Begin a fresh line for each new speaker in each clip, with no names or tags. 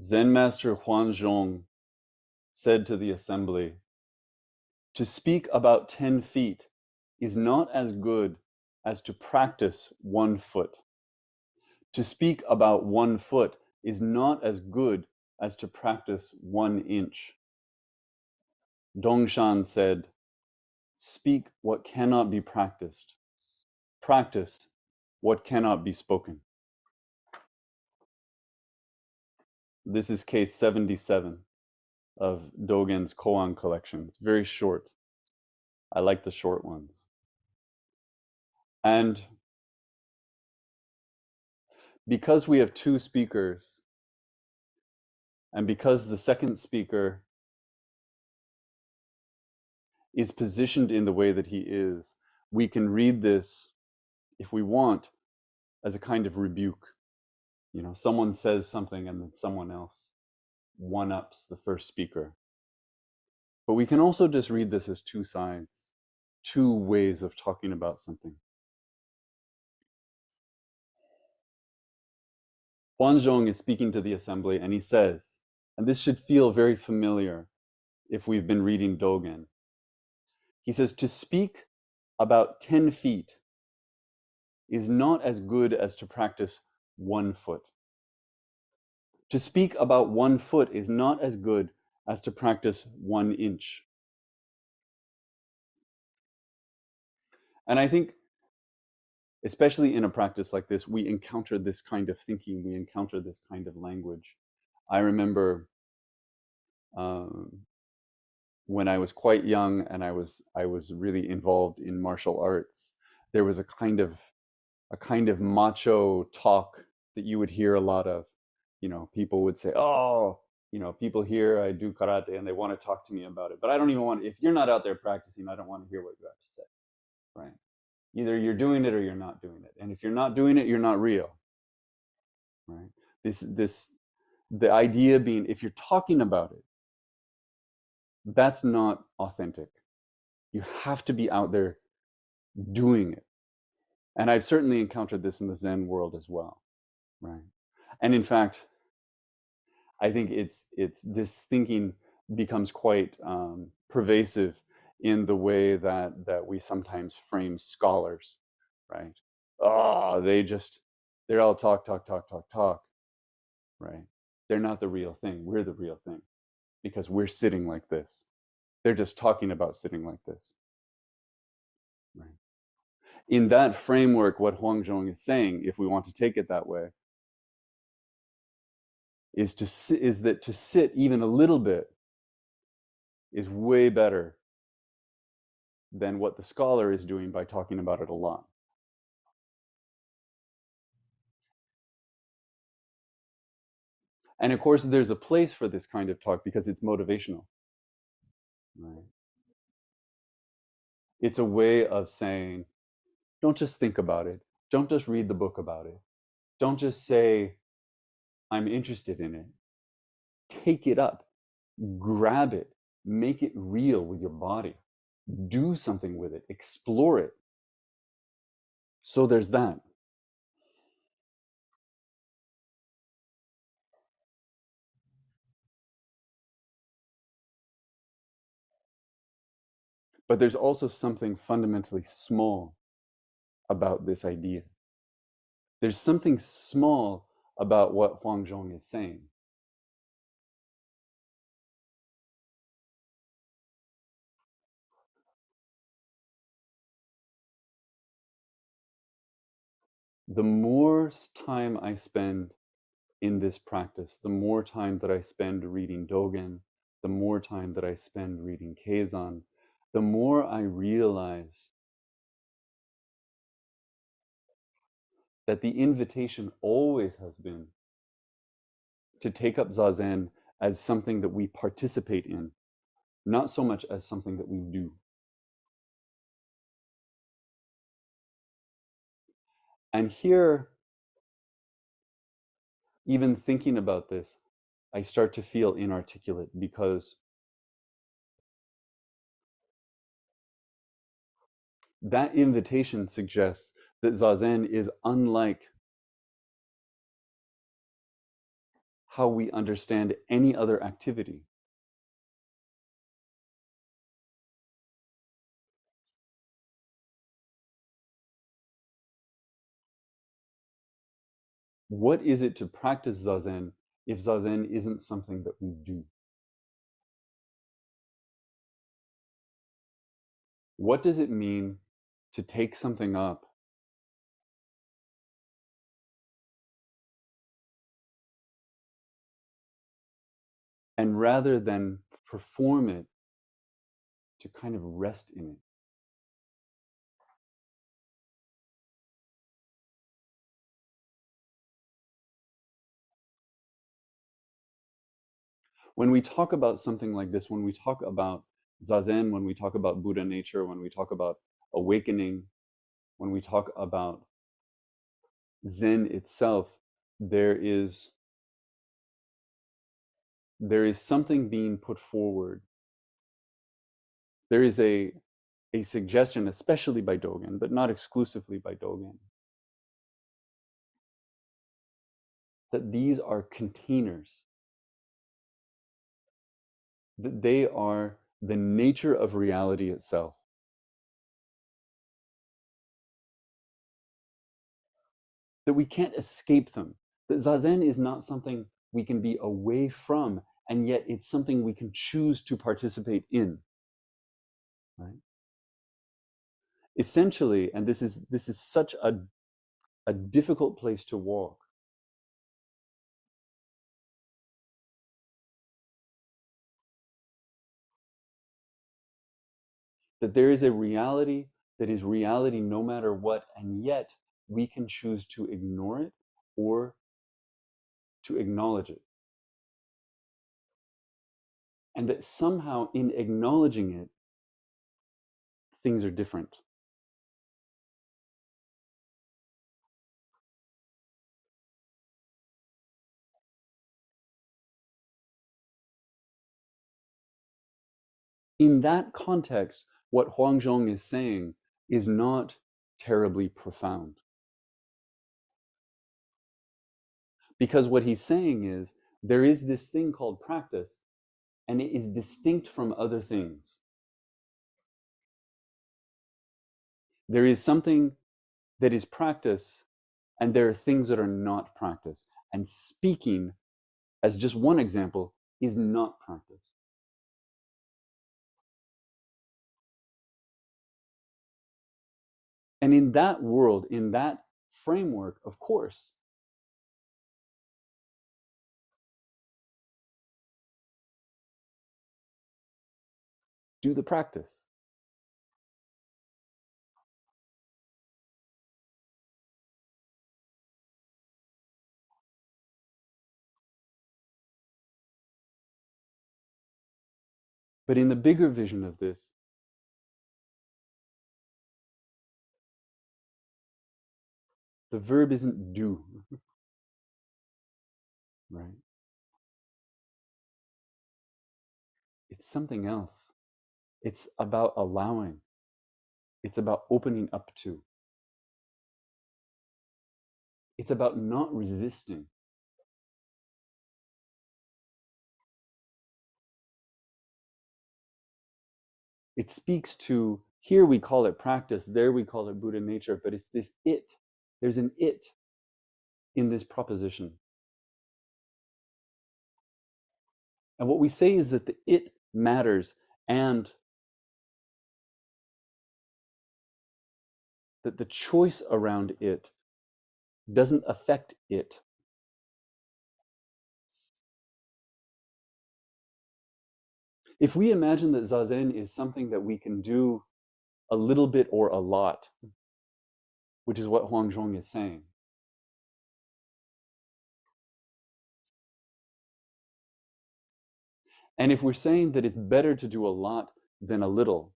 Zen master Huanzhong said to the assembly, "To speak about 10 feet is not as good as to practice 1 foot. To speak about 1 foot is not as good as to practice 1 inch." Dongshan said, "Speak what cannot be practiced. Practice what cannot be spoken." This is case 77 of Dogen's Koan collection. It's very short. I like the short ones. And because we have 2 speakers, and because the second speaker is positioned in the way that he is, we can read this, if we want, as a kind of rebuke. You know, someone says something and then someone else one-ups the first speaker. But we can also just read this as 2 sides, 2 ways of talking about something. Huanzhong is speaking to the assembly and he says, and this should feel very familiar if we've been reading Dogen. He says, "To speak about 10 feet is not as good as to practice 1 foot. To speak about 1 foot is not as good as to practice 1 inch." And I think, especially in a practice like this, we encounter this kind of thinking, we encounter this kind of language. I remember when I was quite young and I was really involved in martial arts, there was a kind of macho talk that you would hear a lot of. You know, people would say, "Oh, you know, people here, I do karate and they want to talk to me about it, but I don't even want, if you're not out there practicing, I don't want to hear what you have to say." Right? Either you're doing it or you're not doing it. And if you're not doing it, you're not real. Right? The idea being, if you're talking about it, that's not authentic. You have to be out there doing it. And I've certainly encountered this in the Zen world as well. Right? And in fact, I think it's this thinking becomes quite pervasive in the way that we sometimes frame scholars, right? Oh, they're all talk, right? They're not the real thing. We're the real thing because we're sitting like this. They're just talking about sitting like this, right? In that framework, what Huanzhong is saying, if we want to take it that way, is that to sit even a little bit is way better than what the scholar is doing by talking about it a lot. And of course, there's a place for this kind of talk because it's motivational. Right? It's a way of saying, don't just think about it. Don't just read the book about it. Don't just say, I'm interested in it. Take it up, grab it, make it real with your body, do something with it, explore it. So there's that. But there's also something fundamentally small about this idea. There's something small about what Huanzhong is saying. The more time I spend in this practice, the more time that I spend reading Dogen, the more time that I spend reading Keizan, the more I realize that the invitation always has been to take up Zazen as something that we participate in, not so much as something that we do. And here, even thinking about this, I start to feel inarticulate because that invitation suggests that Zazen is unlike how we understand any other activity. What is it to practice Zazen if Zazen isn't something that we do? What does it mean to take something up and rather than perform it, to kind of rest in it? When we talk about something like this, when we talk about Zazen, when we talk about Buddha nature, when we talk about awakening, when we talk about Zen itself, there is something being put forward. There is a suggestion, especially by Dogen, but not exclusively by Dogen, that these are containers, that they are the nature of reality itself, that we can't escape them, that Zazen is not something we can be away from, and yet it's something we can choose to participate in, right? Essentially, and this is such a difficult place to walk, that there is a reality that is reality no matter what, and yet we can choose to ignore it or to acknowledge it. And that somehow in acknowledging it, things are different. In that context, what Huanzhong is saying is not terribly profound. Because what he's saying is there is this thing called practice, and it is distinct from other things. There is something that is practice, and there are things that are not practice. And speaking, as just one example, is not practice. And in that world, in that framework, of course, do the practice. But in the bigger vision of this, the verb isn't do, right? It's something else. It's about allowing. It's about opening up to. It's about not resisting. It speaks to, here we call it practice, there we call it Buddha nature, but it's this it. There's an it in this proposition. And what we say is that the it matters, and that the choice around it doesn't affect it. If we imagine that Zazen is something that we can do a little bit or a lot, which is what Huanzhong is saying, and if we're saying that it's better to do a lot than a little,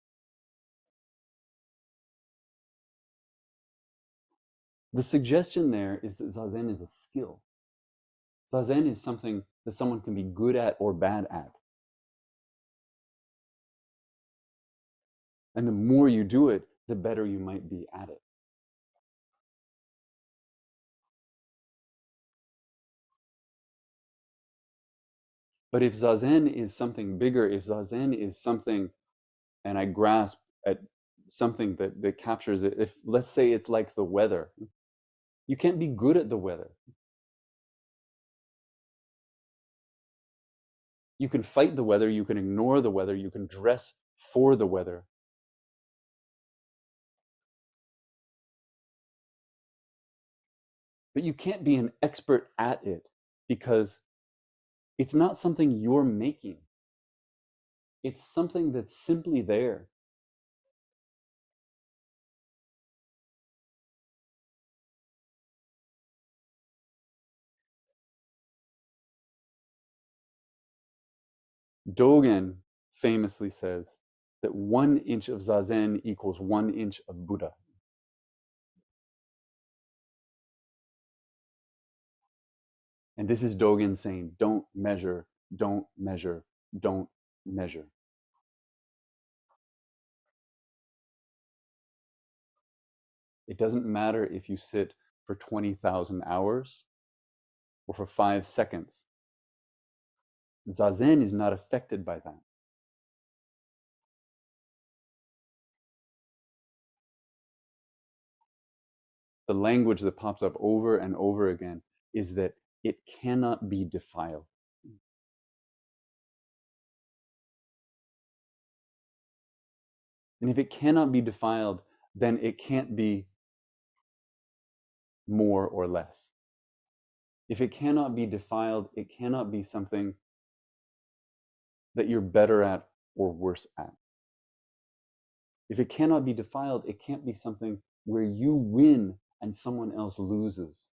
the suggestion there is that Zazen is a skill. Zazen is something that someone can be good at or bad at. And the more you do it, the better you might be at it. But if Zazen is something bigger, if Zazen is something, and I grasp at something that captures it, if let's say it's like the weather, you can't be good at the weather. You can fight the weather, you can ignore the weather, you can dress for the weather. But you can't be an expert at it because it's not something you're making. It's something that's simply there. Dogen famously says that 1 inch of Zazen equals 1 inch of Buddha. And this is Dogen saying, don't measure, don't measure, don't measure. It doesn't matter if you sit for 20,000 hours or for 5 seconds. Zazen is not affected by that. The language that pops up over and over again is that it cannot be defiled. And if it cannot be defiled, then it can't be more or less. If it cannot be defiled, it cannot be something that you're better at or worse at. If it cannot be defiled, it can't be something where you win and someone else loses.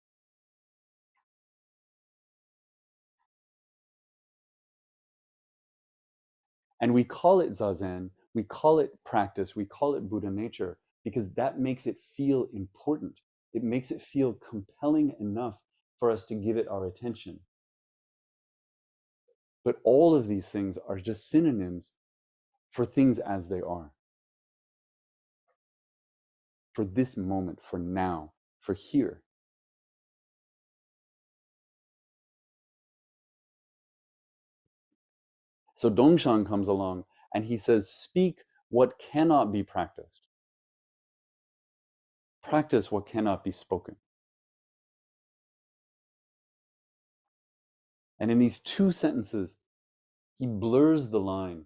And we call it Zazen, we call it practice, we call it Buddha nature, because that makes it feel important. It makes it feel compelling enough for us to give it our attention. But all of these things are just synonyms for things as they are. For this moment, for now, for here. So Dongshan comes along and he says, speak what cannot be practiced. Practice what cannot be spoken. And in these 2 sentences, he blurs the line.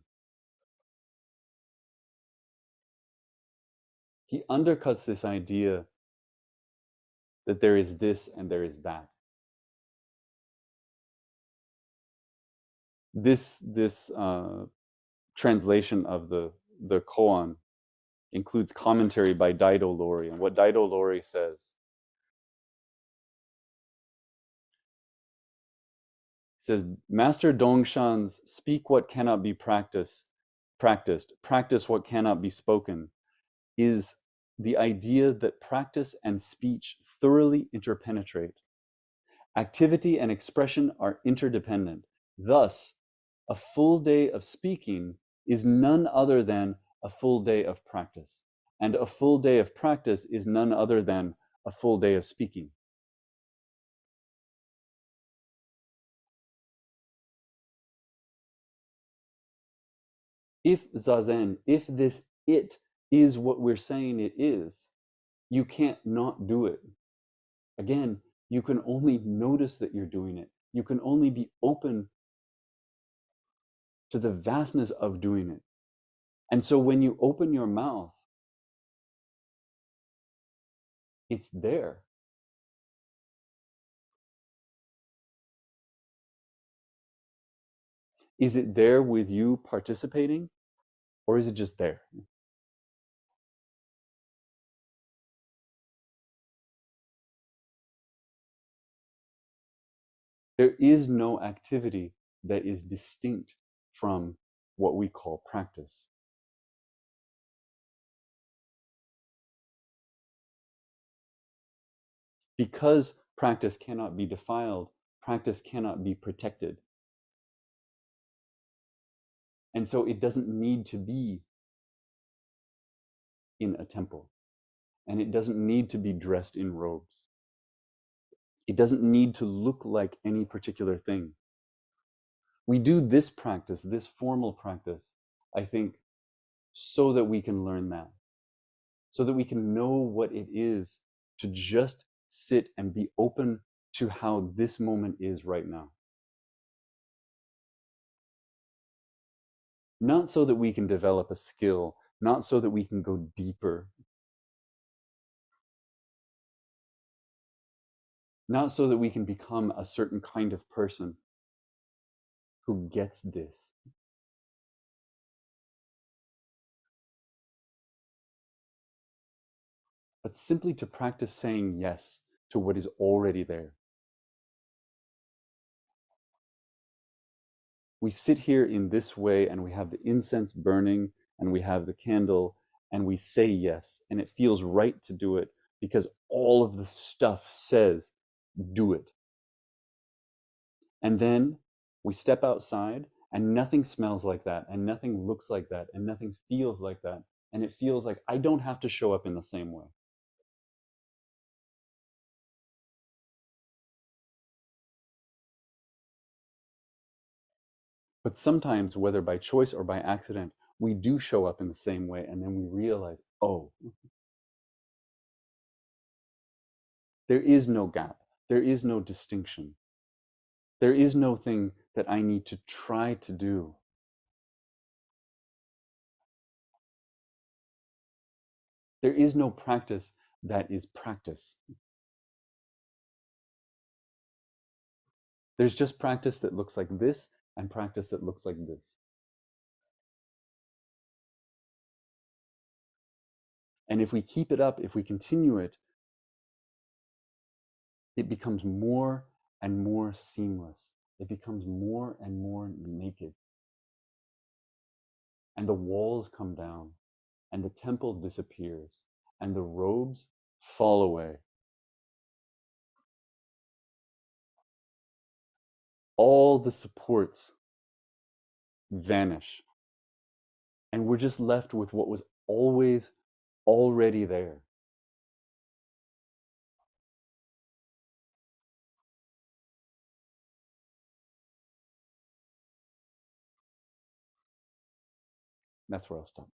He undercuts this idea that there is this and there is that. This translation of the koan includes commentary by Daido Loori. And what Daido Loori says, he says, Master Dongshan's speak what cannot be practiced, practice what cannot be spoken, is the idea that practice and speech thoroughly interpenetrate. Activity and expression are interdependent. Thus, a full day of speaking is none other than a full day of practice. And a full day of practice is none other than a full day of speaking. If Zazen, if this it is what we're saying it is, you can't not do it. Again, you can only notice that you're doing it. You can only be open to the vastness of doing it. And so when you open your mouth, it's there. Is it there with you participating, or is it just there? There is no activity that is distinct from what we call practice. Because practice cannot be defiled, practice cannot be protected. And so it doesn't need to be in a temple. And it doesn't need to be dressed in robes. It doesn't need to look like any particular thing. We do this practice, this formal practice, I think, so that we can learn that, so that we can know what it is to just sit and be open to how this moment is right now. Not so that we can develop a skill, not so that we can go deeper, not so that we can become a certain kind of person who gets this, but simply to practice saying yes to what is already there. We sit here in this way and we have the incense burning and we have the candle and we say yes, and it feels right to do it because all of the stuff says do it. And then we step outside and nothing smells like that and nothing looks like that and nothing feels like that, and it feels like I don't have to show up in the same way. But sometimes, whether by choice or by accident, we do show up in the same way, and then we realize, oh, there is no gap, there is no distinction, there is no thing that I need to try to do. There is no practice that is practice. There's just practice that looks like this and practice that looks like this. And if we keep it up, if we continue it, it becomes more and more seamless. It becomes more and more naked. And the walls come down, and the temple disappears, and the robes fall away. All the supports vanish, and we're just left with what was always already there. That's where I'll stop.